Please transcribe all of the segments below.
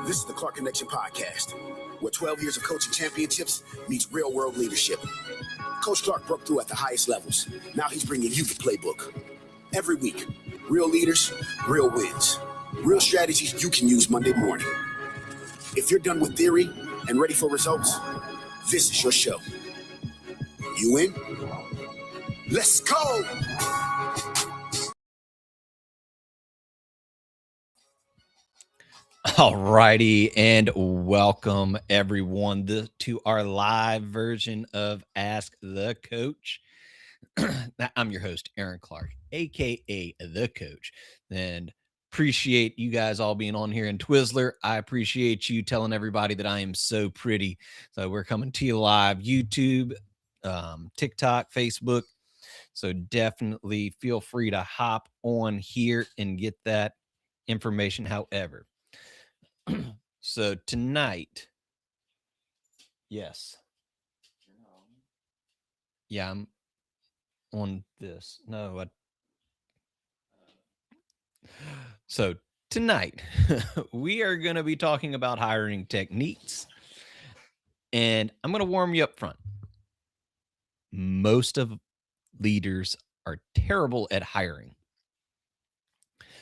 This is the Clark Connection Podcast, where 12 years of coaching championships meets real-world leadership. Coach Clark broke through at the highest levels. Now he's bringing you the playbook. Every week, real leaders, real wins. Real strategies you can use Monday morning. If you're done with theory and ready for results, this is your show. You in? Let's go! All righty, and welcome everyone to our live version of Ask the Coach. I'm your host, Aaron Clark, aka The Coach, and appreciate you guys all being on here. And Twizzler, I appreciate you telling everybody that I am so pretty. So we're coming to you live, YouTube, TikTok, Facebook. So definitely feel free to hop on here and get that information. However, so tonight, yes. Yeah, I'm on this. No, so tonight, we are going to be talking about hiring techniques. And I'm going to warm you up front. Most of leaders are terrible at hiring.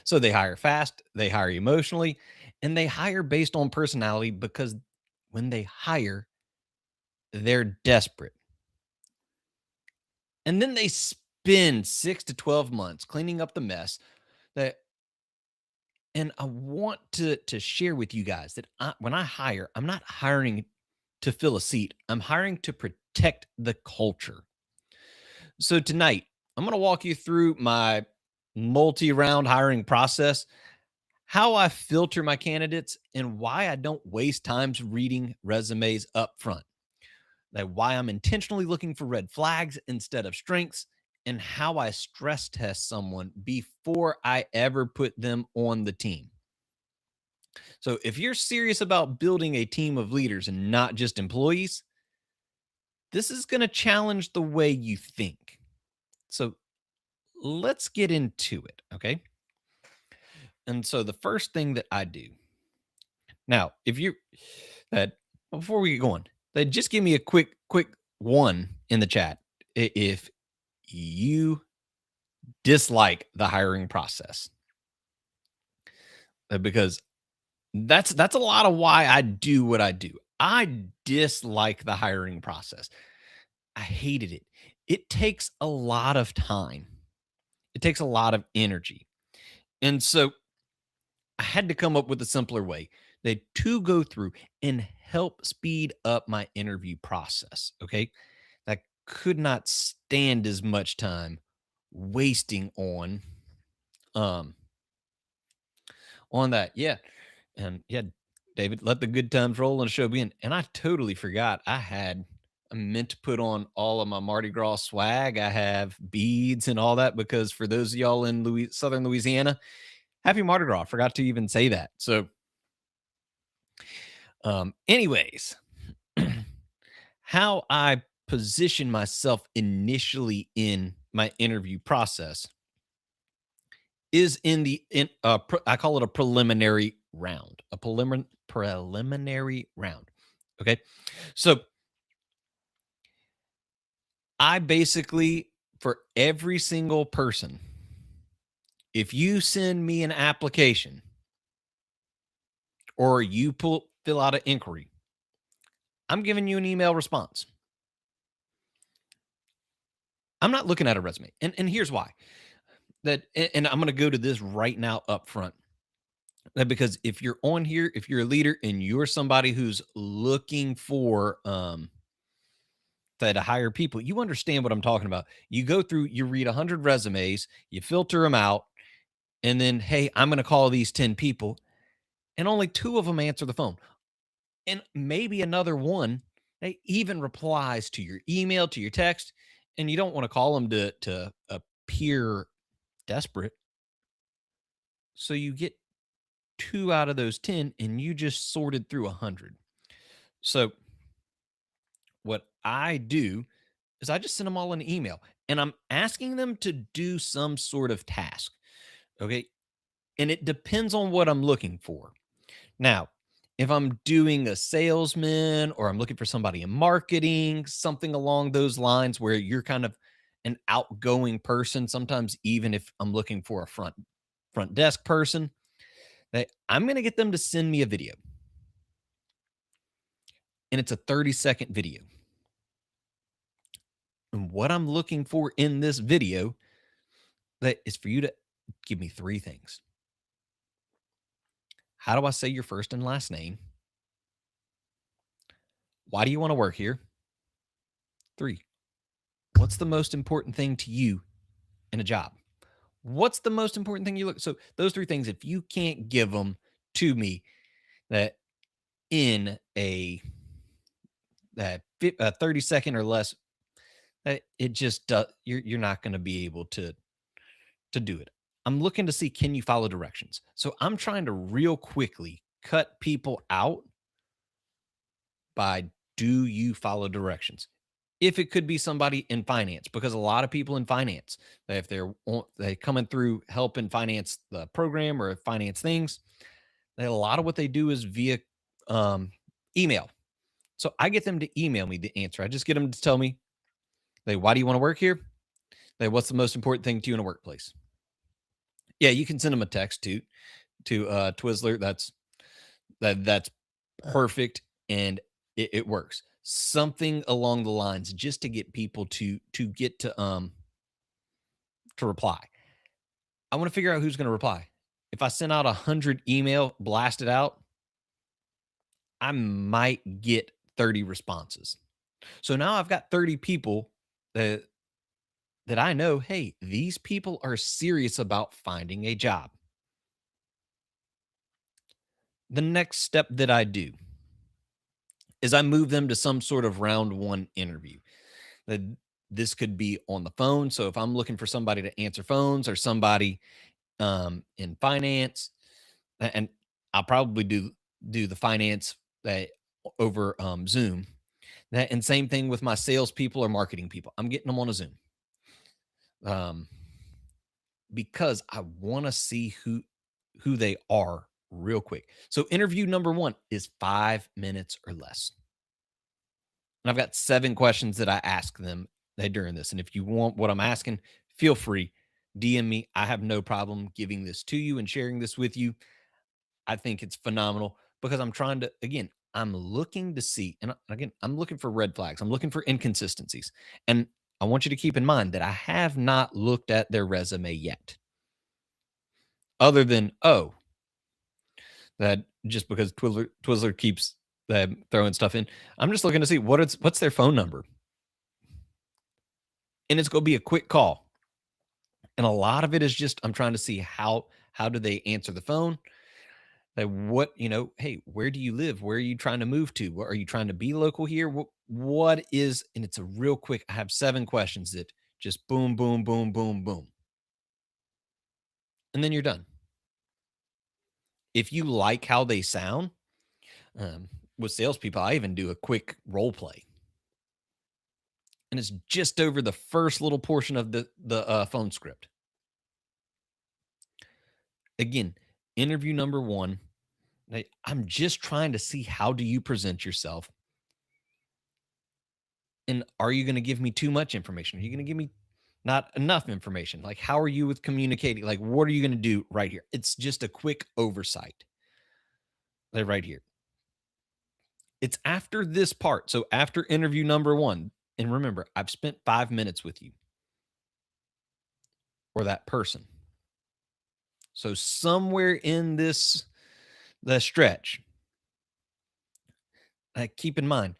So they hire fast, they hire emotionally, and they hire based on personality because when they hire, they're desperate. And then they spend 6 to 12 months cleaning up the mess. And I want to share with you guys that when I hire, I'm not hiring to fill a seat. I'm hiring to protect the culture. So tonight, I'm going to walk you through my multi-round hiring process, how I filter my candidates, and why I don't waste time reading resumes up front. Like why I'm intentionally looking for red flags instead of strengths, and how I stress test someone before I ever put them on the team. So if you're serious about building a team of leaders and not just employees, this is going to challenge the way you think. So let's get into it. Okay. And so the first thing that I do now, if you that before we get going, that just give me a quick one in the chat if you dislike the hiring process. Because that's a lot of why I do what I do. I dislike the hiring process. I hated it. It takes a lot of time. It takes a lot of energy. And so I had to come up with a simpler way that to go through and help speed up my interview process. Okay. I could not stand as much time wasting um on that. Yeah. And yeah, David, let the good times roll and show begin. And I totally forgot I meant to put on all of my Mardi Gras swag. I have beads and all that because for those of y'all in Southern Louisiana, happy Mardi Gras. Forgot to even say that. So, anyways, how I position myself initially in my interview process is I call it a preliminary round, a preliminary round. Okay. So I basically, for every single person, if you send me an application or you fill out an inquiry, I'm giving you an email response. I'm not looking at a resume. And here's why. And I'm going to go to this right now up front. Because if you're on here, if you're a leader and you're somebody who's looking for to hire people, you understand what I'm talking about. You go through, you read 100 resumes, you filter them out, and then, hey, I'm going to call these 10 people, and only 2 of them answer the phone. And maybe another one, they even replies to your email, to your text, and you don't want to call them to appear desperate. So you get 2 out of those 10, and you just sorted through 100. So what I do is I just send them all an email, and I'm asking them to do some sort of task. Okay. And it depends on what I'm looking for. Now, if I'm doing a salesman or I'm looking for somebody in marketing, something along those lines where you're kind of an outgoing person, sometimes even if I'm looking for a front desk person, that I'm going to get them to send me a video. And it's a 30-second video. And what I'm looking for in this video that is for you to give me 3 things. How do I say your first and last name? Why do you want to work here? 3. What's the most important thing to you in a job? What's the most important thing you look? So those 3 things, if you can't give them to me that in a 30-second or less, it just you're not going to be able to do it. I'm looking to see, can you follow directions? So I'm trying to real quickly cut people out by, do you follow directions? If it could be somebody in finance, because a lot of people in finance, if they coming through helping finance the program or finance things, a lot of what they do is via email. So I get them to email me the answer. I just get them to tell me, why do you want to work here? What's the most important thing to you in a workplace? Yeah, you can send them a text to Twizzler. That's perfect, and it works. Something along the lines just to get people to get to reply. I want to figure out who's going to reply. If I send out 100 email blasted out, I might get 30 responses. So now I've got 30 people that I know, hey, these people are serious about finding a job. the next step that I do is I move them to some sort of round one interview. That this could be on the phone. So if I'm looking for somebody to answer phones or somebody in finance, and I'll probably do the finance that over Zoom. And same thing with my salespeople or marketing people. I'm getting them on a Zoom um, because I want to see who they are real quick. So interview number one is 5 minutes or less. And I've got 7 questions that I ask them during this. And if you want what I'm asking, feel free, DM me. I have no problem giving this to you and sharing this with you. I think it's phenomenal because I'm trying to, again, I'm looking to see, and again, I'm looking for red flags. I'm looking for inconsistencies. And I want you to keep in mind that I have not looked at their resume yet. Other than, oh, that just because Twizzler keeps throwing stuff in, I'm just looking to see what's their phone number. And it's going to be a quick call. And a lot of it is just I'm trying to see how do they answer the phone? Like what, hey, where do you live? Where are you trying to move to? Are you trying to be local here? What is, and it's a real quick, I have 7 questions that just boom, boom, boom, boom, boom. And then you're done. If you like how they sound, with salespeople, I even do a quick role play. And it's just over the first little portion of the phone script. Again, interview number 1, I'm just trying to see how do you present yourself? And are you going to give me too much information? Are you going to give me not enough information? Like, how are you with communicating? Like, what are you going to do right here? It's just a quick oversight. Like right here. It's after this part. So after interview number 1, and remember, I've spent 5 minutes with you or that person. So somewhere in the stretch, keep in mind,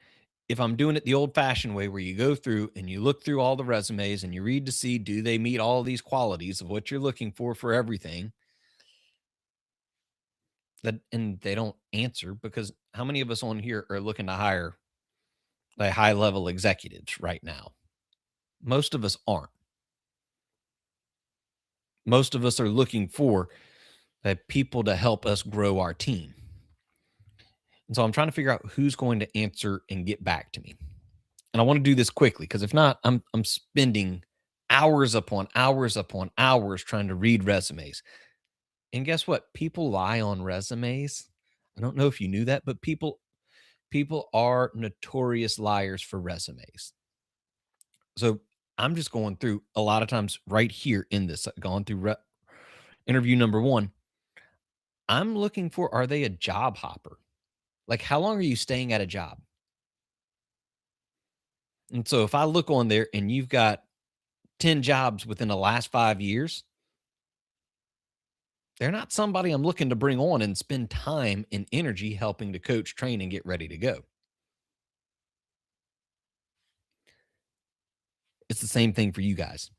if I'm doing it the old fashioned way where you go through and you look through all the resumes and you read to see, do they meet all these qualities of what you're looking for everything, and they don't answer, because how many of us on here are looking to hire like high level executives right now? Most of us aren't. Most of us are looking for people to help us grow our team. And so I'm trying to figure out who's going to answer and get back to me. And I want to do this quickly because if not, I'm spending hours upon hours upon hours trying to read resumes. And guess what? People lie on resumes. I don't know if you knew that, but people are notorious liars for resumes. So I'm just going through a lot of times right here in this, going through interview number 1. I'm looking for, are they a job hopper? Like, how long are you staying at a job? And so if I look on there and you've got 10 jobs within the last 5 years, they're not somebody I'm looking to bring on and spend time and energy helping to coach, train, and get ready to go. It's the same thing for you guys.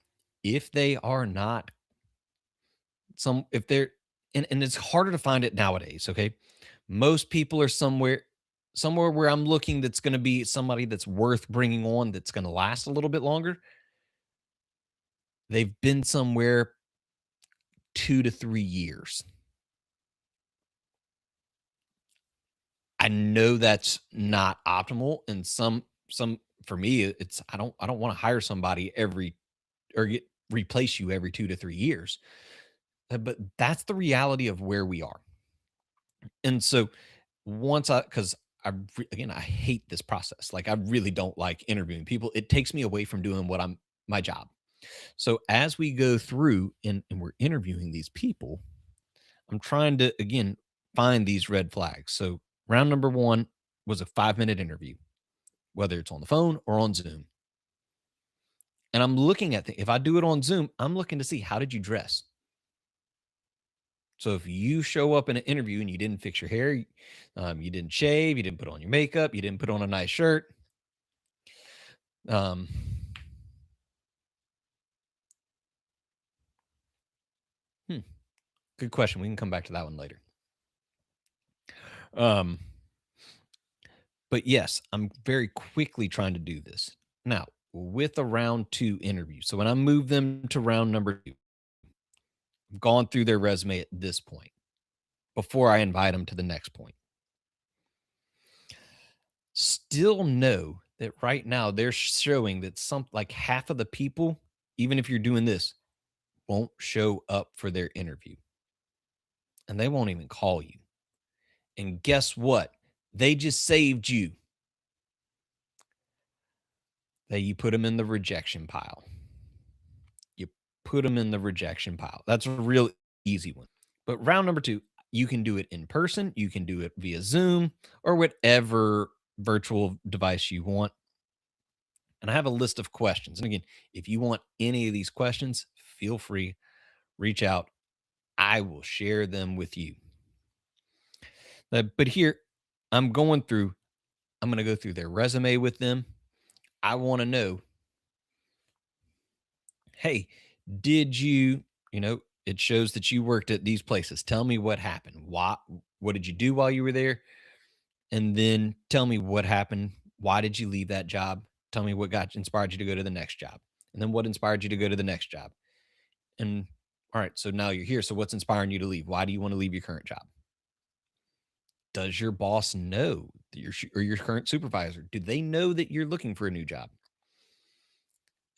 If they are not if they're, and it's harder to find it nowadays, okay? Most people are somewhere where I'm looking that's going to be somebody that's worth bringing on, that's going to last a little bit longer. They've been somewhere 2 to 3 years. I know that's not optimal, and some for me, it's I don't want to hire somebody replace you every 2 to 3 years. But that's the reality of where we are. And so because again, I hate this process. Like, I really don't like interviewing people. It takes me away from doing my job. So as we go through and we're interviewing these people, I'm trying to, again, find these red flags. So round number 1 was a 5-minute interview, whether it's on the phone or on Zoom. And I'm looking at if I do it on Zoom, I'm looking to see, how did you dress? So if you show up in an interview and you didn't fix your hair, you didn't shave, you didn't put on your makeup, you didn't put on a nice shirt, good question. We can come back to that one later. Um, but yes, I'm very quickly trying to do this. Now, with a round 2 interview. So when I move them to round number 2, I've gone through their resume at this point before I invite them to the next point. Still know that right now they're showing that some like half of the people, even if you're doing this, won't show up for their interview. And they won't even call you. And guess what? They just saved you. That you put them in the rejection pile. You put them in the rejection pile. That's a real easy one. But round number 2, you can do it in person, you can do it via Zoom or whatever virtual device you want. And I have a list of questions. And again, if you want any of these questions, feel free, reach out. I will share them with you. But here, I'm going through, I'm going to go through their resume with them. I want to know, hey, did you, it shows that you worked at these places. Tell me what happened. What did you do while you were there? And then tell me what happened. Why did you leave that job? Tell me what inspired you to go to the next job. And then what inspired you to go to the next job? And all right, so now you're here. So what's inspiring you to leave? Why do you want to leave your current job? Does your boss know that or your current supervisor? Do they know that you're looking for a new job?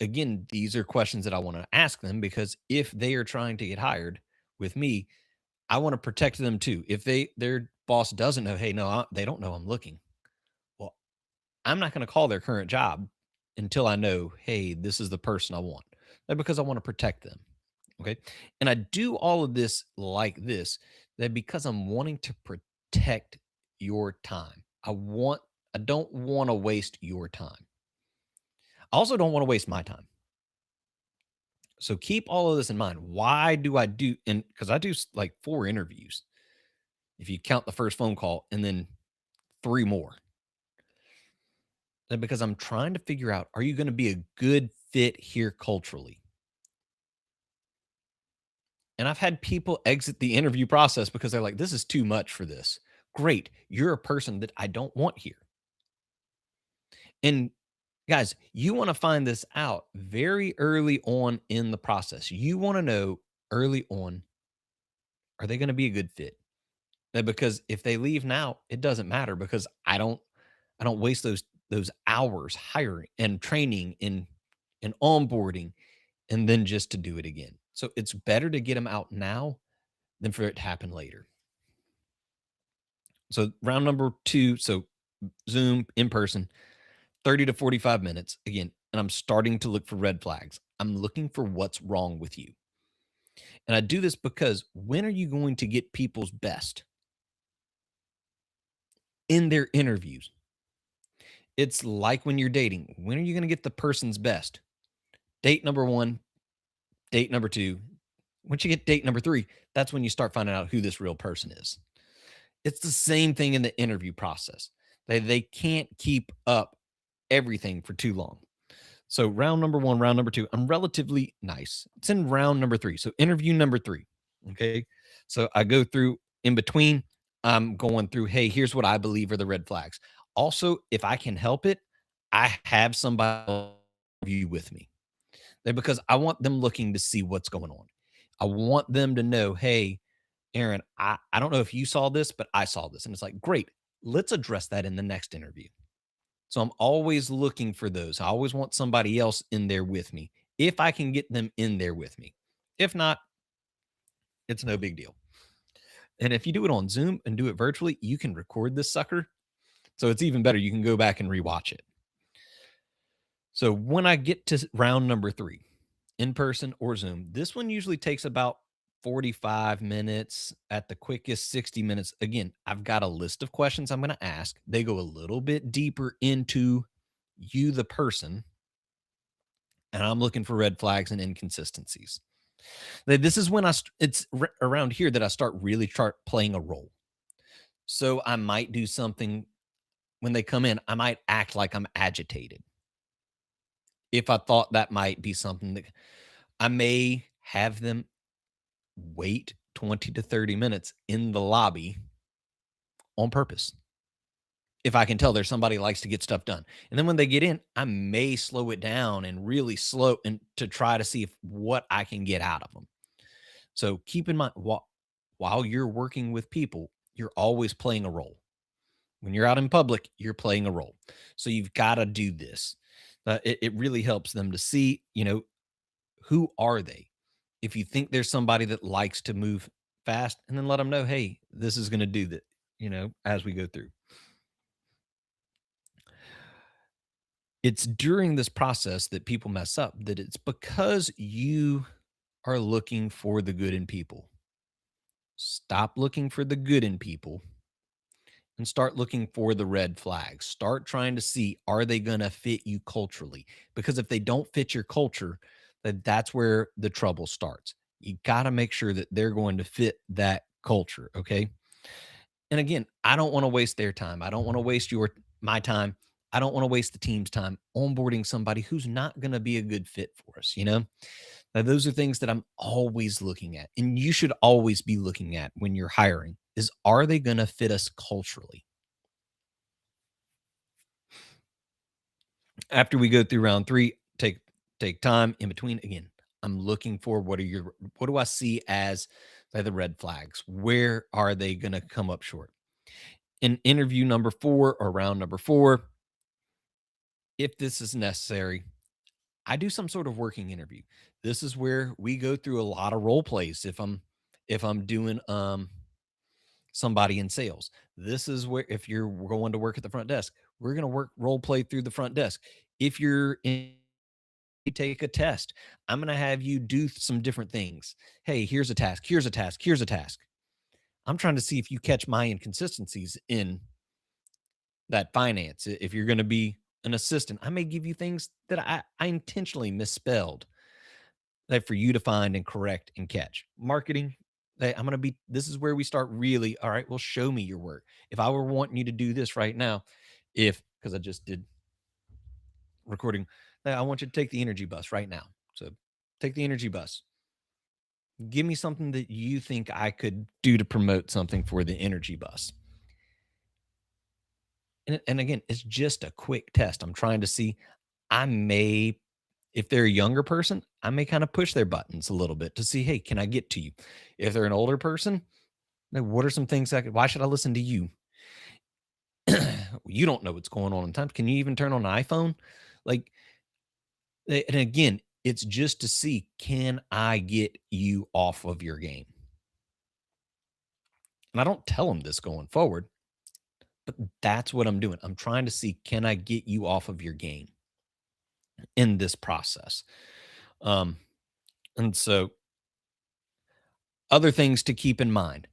Again, these are questions that I want to ask them because if they are trying to get hired with me, I want to protect them too. If their boss doesn't know, hey, no, they don't know I'm looking. Well, I'm not going to call their current job until I know, hey, this is the person I want. Because I want to protect them. Okay. And I do all of this like this, that because I'm wanting to protect your time. I don't want to waste your time. I also don't want to waste my time. So keep all of this in mind. Why do I do, and because I do like 4 interviews, if you count the first phone call and then 3 more. And because I'm trying to figure out, are you going to be a good fit here culturally? And I've had people exit the interview process because they're like, this is too much for this. Great. You're a person that I don't want here. And guys, you want to find this out very early on in the process. You want to know early on, are they going to be a good fit? Because if they leave now, it doesn't matter because I don't waste those hours hiring and training and onboarding and then just to do it again. So it's better to get them out now than for it to happen later. So round number 2, so Zoom in person, 30 to 45 minutes again, and I'm starting to look for red flags. I'm looking for what's wrong with you. And I do this because when are you going to get people's best in their interviews? It's like when you're dating. When are you going to get the person's best? Date number 1, date number 2. Once you get date number 3, that's when you start finding out who this real person is. It's the same thing in the interview process. They can't keep up everything for too long. So round number 1, round number 2, I'm relatively nice. It's in round number 3. So interview number 3. Okay. So I go through in between. I'm going through, hey, here's what I believe are the red flags. Also, if I can help it, I have somebody you with me. Because I want them looking to see what's going on. I want them to know, hey, Aaron, I don't know if you saw this, but I saw this. And it's like, great, let's address that in the next interview. So I'm always looking for those. I always want somebody else in there with me if I can get them in there with me. If not, it's no big deal. And if you do it on Zoom and do it virtually, you can record this sucker. So it's even better. You can go back and rewatch it. So when I get to round number 3, in person or Zoom, this one usually takes about 45 minutes, at the quickest 60 minutes. Again, I've got a list of questions I'm going to ask. They go a little bit deeper into you, the person, and I'm looking for red flags and inconsistencies. This is when it's around here that I start playing a role. So I might do something when they come in, I might act like I'm agitated. If I thought that might be something that I may have them wait 20 to 30 minutes in the lobby on purpose. If I can tell there's somebody who likes to get stuff done. And then when they get in, I may slow it down and really slow and to try to see if what I can get out of them. So keep in mind while you're working with people, you're always playing a role. When you're out in public, you're playing a role. So you've got to do this. It really helps them to see, who are they? If you think there's somebody that likes to move fast, and then let them know, hey, this is going to do that, as we go through. It's during this process that people mess up, that it's because you are looking for the good in people. Stop looking for the good in people and start looking for the red flags. Start trying to see, are they going to fit you culturally? Because if they don't fit your culture, that's where the trouble starts. You got to make sure that they're going to fit that culture. Okay. And again, I don't want to waste their time. I don't want to waste my time. I don't want to waste the team's time onboarding somebody who's not going to be a good fit for us. Now, those are things that I'm always looking at, and you should always be looking at when you're hiring is, are they going to fit us culturally? After we go through round 3, take time in between. Again, I'm looking for what do I see as the red flags? Where are they going to come up short? In interview number 4 or round number 4, if this is necessary, I do some sort of working interview. This is where we go through a lot of role plays. If I'm doing somebody in sales, this is where, if you're going to work at the front desk, we're going to work role play through the front desk. If you're in, you take a test, I'm going to have you do some different things. Hey, here's a task. Here's a task. Here's a task. I'm trying to see if you catch my inconsistencies in that finance. If you're going to be an assistant, I may give you things that I intentionally misspelled that for you to find and correct and catch. Marketing, this is where we start really, all right, well, show me your work. If I were wanting you to do this right now, because I just did recording, I want you to take the energy bus right now. So take the energy bus. Give me something that you think I could do to promote something for the energy bus. And again, it's just a quick test. I'm trying to see, if they're a younger person, I may kind of push their buttons a little bit to see, hey, can I get to you? If they're an older person, what are some things why should I listen to you? You don't know what's going on in time. Can you even turn on an iPhone? And again, it's just to see, can I get you off of your game? And I don't tell them this going forward, but that's what I'm doing. I'm trying to see, can I get you off of your game in this process? And so other things to keep in mind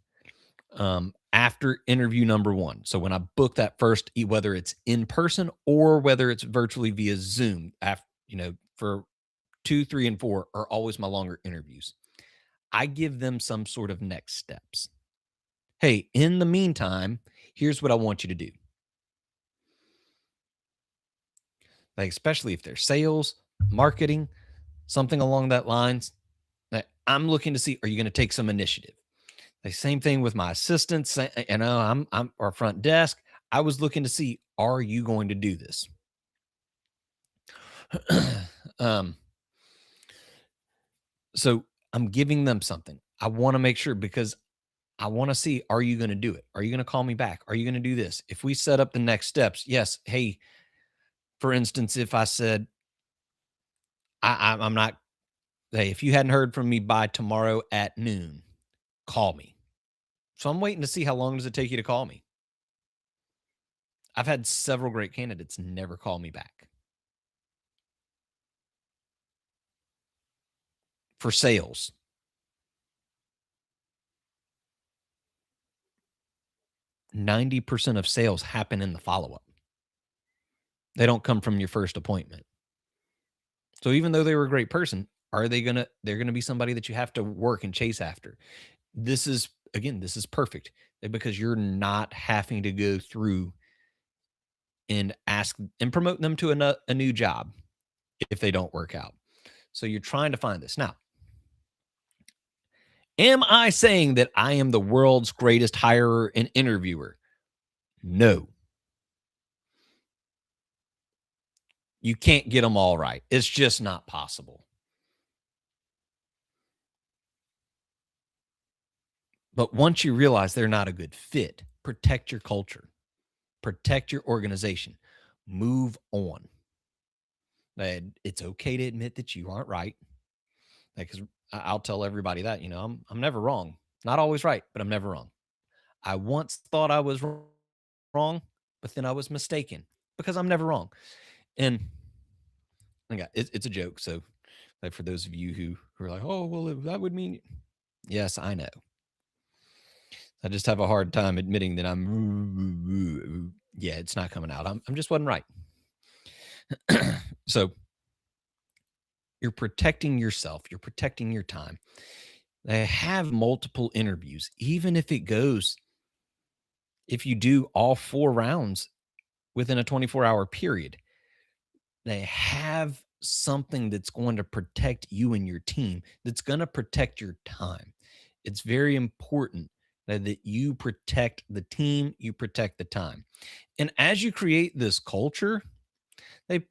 after interview number 1. So when I book that first, whether it's in person or whether it's virtually via Zoom, for 2, 3, and 4 are always my longer interviews. I give them some sort of next steps. Hey, in the meantime, here's what I want you to do. Especially if they're sales, marketing, something along that lines, I'm looking to see, are you going to take some initiative? The same thing with my assistants, I'm our front desk. I was looking to see, are you going to do this? So I'm giving them something. I want to make sure, because I want to see, are you going to do it? Are you going to call me back? Are you going to do this? If we set up the next steps, yes. Hey, for instance, if I said, I'm not, hey, if you hadn't heard from me by tomorrow at noon, call me. So I'm waiting to see, how long does it take you to call me? I've had several great candidates never call me back. For sales, 90% of sales happen in the follow-up. They don't come from your first appointment. So even though they were a great person, they're going to be somebody that you have to work and chase after. This is perfect, because you're not having to go through and ask and promote them to a new job if they don't work out. So you're trying to find this. Now, am I saying that I am the world's greatest hirer and interviewer? No. You can't get them all right. It's just not possible. But once you realize they're not a good fit, protect your culture, protect your organization, move on. And it's okay to admit that you aren't right. Because I'll tell everybody that, I'm never wrong. Not always right, but I'm never wrong. I once thought I was wrong, but then I was mistaken because I'm never wrong. And again, it's a joke. So, like for those of you who are like, oh, well, that would mean, yes, I know. I just have a hard time admitting that yeah, it's not coming out. I'm just wasn't right. So you're protecting yourself, you're protecting your time. They have multiple interviews, even if it goes, if you do all 4 rounds within a 24-hour period, they have something that's going to protect you and your team, that's going to protect your time. It's very important that you protect the team, you protect the time. And as you create this culture,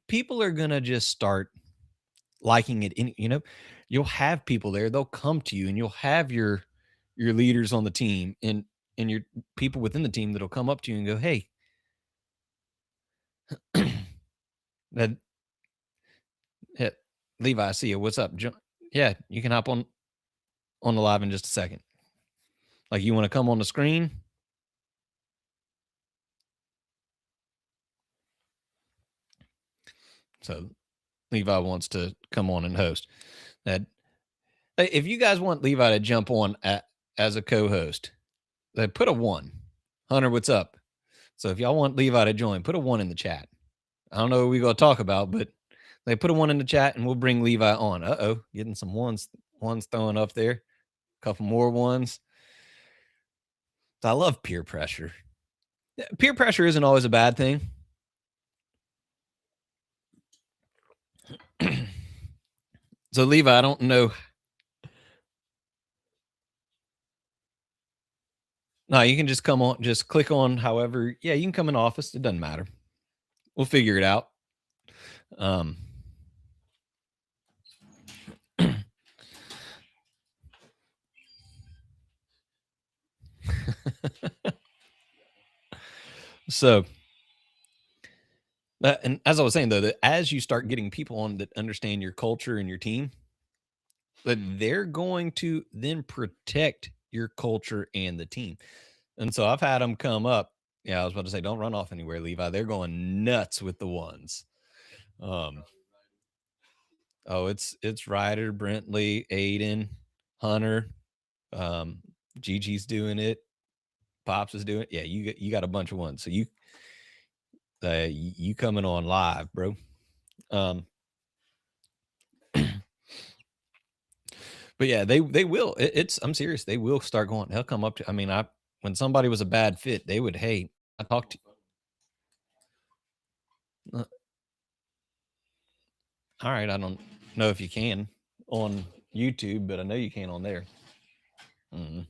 people are going to just start liking it. You'll have people there, they'll come to you, and you'll have your leaders on the team and your people within the team that'll come up to you and go, hey, that hey, Levi, I see you. What's up? Yeah, you can hop on the live in just a second. Like, you want to come on the screen? So Levi wants to come on and host. That if you guys want Levi to jump on as a co-host, they put a 1. Hunter, what's up? So if y'all want Levi to join, put a 1 in the chat. I don't know what we're going to talk about, but they put a 1 in the chat and we'll bring Levi on. Getting some ones throwing up there. A couple more ones. I love peer pressure. Peer pressure isn't always a bad thing. So Levi, I don't know. No, you can just come on, just click on however. Yeah, you can come in office. It doesn't matter. We'll figure it out. So, and as I was saying, though, that as you start getting people on that understand your culture and your team, that they're going to then protect your culture and the team. And so I've had them come up. Yeah, I was about to say, don't run off anywhere, Levi. They're going nuts with the ones. It's Ryder, Brentley, Aiden, Hunter, Gigi's doing it, Pops is doing it. Yeah, you got a bunch of ones. So you coming on live, bro. But yeah, they will. I'm serious. They will start going. They'll come up to. I mean, when somebody was a bad fit, they would. Hey, I talked to. All right, I don't know if you can on YouTube, but I know you can on there. Mm-hmm.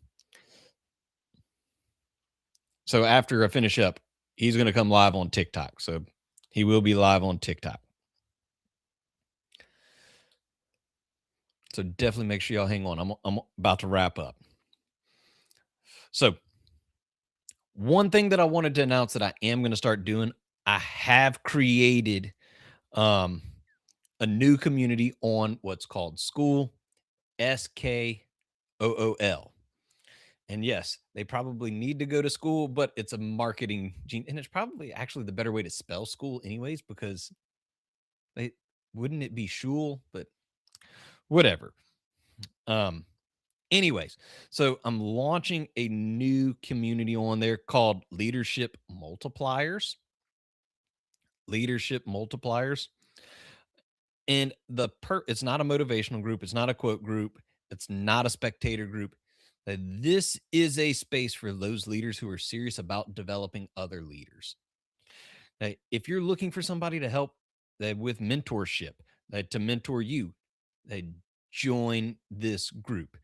So after I finish up, he's going to come live on TikTok. So he will be live on TikTok. So definitely make sure y'all hang on. I'm about to wrap up. So one thing that I wanted to announce that I am going to start doing, I have created a new community on what's called Skool, SKOOL. And yes, they probably need to go to school, but it's a marketing gene. And it's probably actually the better way to spell school anyways, because wouldn't it be shul, but whatever. Anyways, so I'm launching a new community on there called Leadership Multipliers. Leadership Multipliers. And it's not a motivational group, it's not a quote group, it's not a spectator group. This is a space for those leaders who are serious about developing other leaders. If you're looking for somebody to help with mentorship, to mentor you, join this group.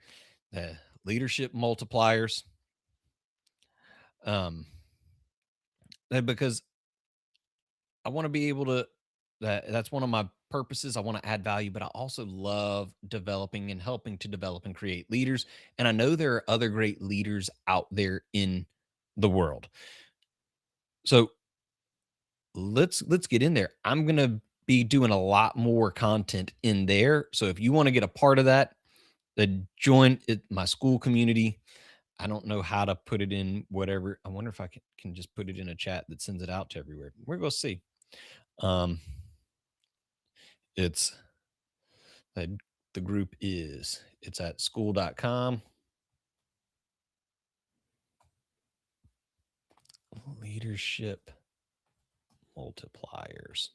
Leadership Multipliers. because I want to be able to, that's one of my purposes. I want to add value, but I also love developing and helping to develop and create leaders. And I know there are other great leaders out there in the world. So let's get in there. I'm going to be doing a lot more content in there. So if you want to get a part of that, then join my school community. I don't know how to put it in whatever. I wonder if I can just put it in a chat that sends it out to everywhere. We're going to see. It's the group it's at school.com. Leadership multipliers.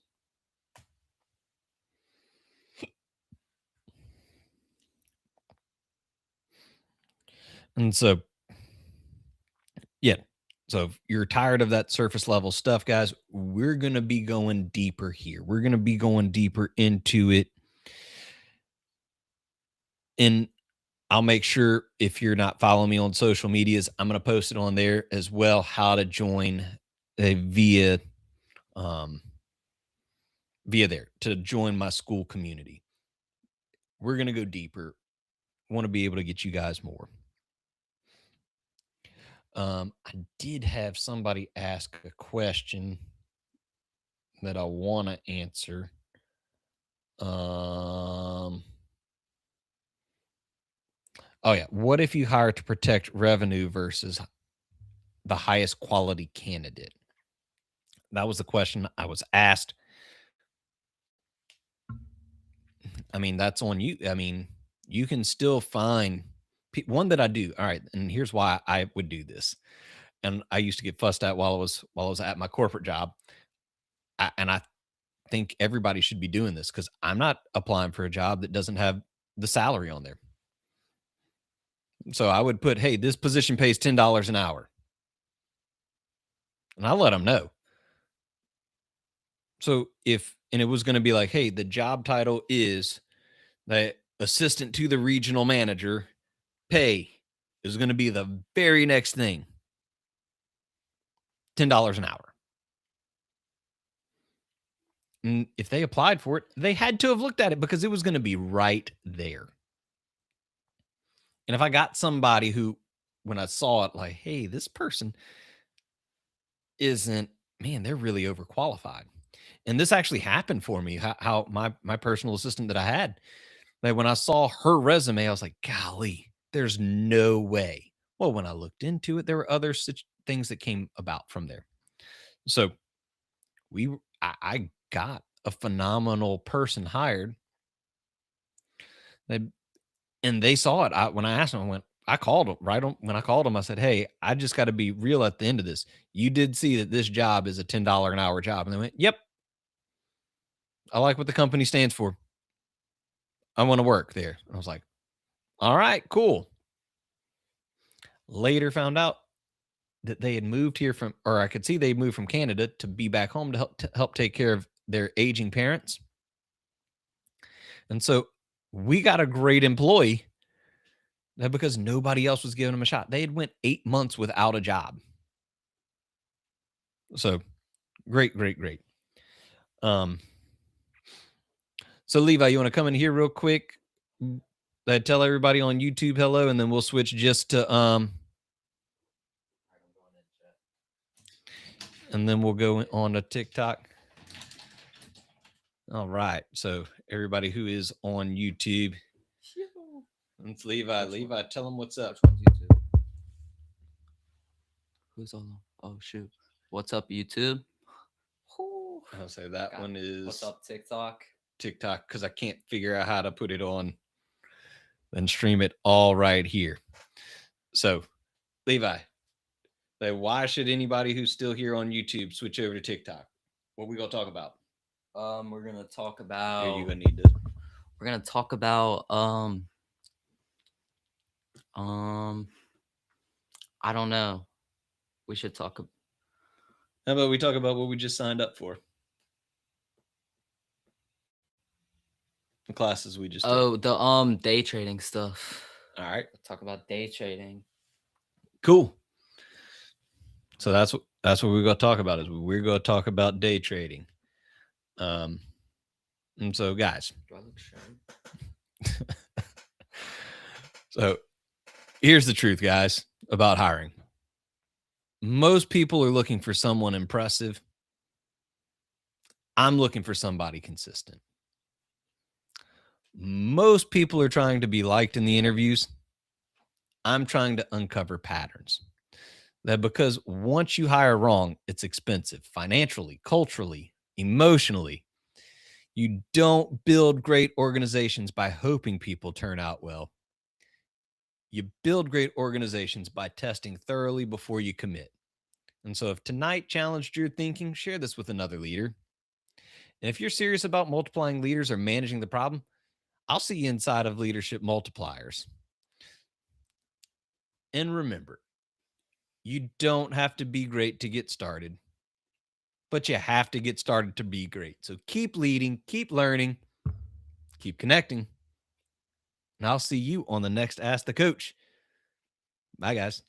And so, yeah. So if you're tired of that surface level stuff, guys, we're going to be going deeper here. We're going to be going deeper into it. And I'll make sure, if you're not following me on social medias, I'm going to post it on there as well, how to join via there to join my school community. We're going to go deeper. I want to be able to get you guys more. I did have somebody ask a question that I want to answer. Oh yeah. What if you hire to protect revenue versus the highest quality candidate? That was the question I was asked. I mean, that's on you. I mean, you can still find one that I do. All right. And here's why I would do this. And I used to get fussed at while I was at my corporate job. And I think everybody should be doing this, because I'm not applying for a job that doesn't have the salary on there. So I would put, hey, this position pays $10 an hour. And I'll let them know. So and it was going to be like, hey, the job title is the assistant to the regional manager, pay is going to be the very next thing, $10 an hour. And if they applied for it, they had to have looked at it, because it was going to be right there. And if I got somebody who, when I saw it, like, hey, this person isn't, man, they're really overqualified. And this actually happened for me, how my personal assistant that I had, like, when I saw her resume, I was like, golly, there's no way. Well, when I looked into it, there were other things that came about from there. So I got a phenomenal person hired. And they saw it. When I asked them, I called them right on. When I called them, I said, hey, I just got to be real at the end of this. You did see that this job is a $10 an hour job. And they went, yep. I like what the company stands for. I want to work there. I was like, all right, cool. Later found out that they had moved here or I could see they moved from Canada to be back home to help take care of their aging parents. And so we got a great employee because nobody else was giving them a shot. They had went 8 months without a job. So great. So Levi, you want to come in here real quick? Tell everybody on YouTube hello, and then we'll switch just to and then we'll go on to TikTok. All right. So everybody who is on YouTube, it's Levi. Levi, tell them what's up. Which one's YouTube? Who's on? Oh shoot! What's up, YouTube? I'll say that one is. What's up, TikTok? TikTok, because I can't figure out how to put it on and stream it all right here. So, Levi, why should anybody who's still here on YouTube switch over to TikTok? What we gonna talk about? We're gonna talk about. Here, you gonna need this. We're gonna talk about I don't know. We should talk. How about we talk about what we just signed up for? The classes we just took. The day trading stuff. All right. Let's talk about day trading. Cool. So that's That's what we're going to talk about. Is we're going to talk about day trading. And so, guys, Do I look shy? so here's the truth, guys, about hiring. Most people are looking for someone impressive. I'm looking for somebody consistent. Most people are trying to be liked in the interviews. I'm trying to uncover patterns. That because once you hire wrong, it's expensive financially, culturally, emotionally. You don't build great organizations by hoping people turn out well. You build great organizations by testing thoroughly before you commit. And so if tonight challenged your thinking, share this with another leader. And if you're serious about multiplying leaders or managing the problem, I'll see you inside of Leadership Multipliers. And remember, you don't have to be great to get started, but you have to get started to be great. So keep leading, keep learning, keep connecting. And I'll see you on the next Ask the Coach. Bye, guys.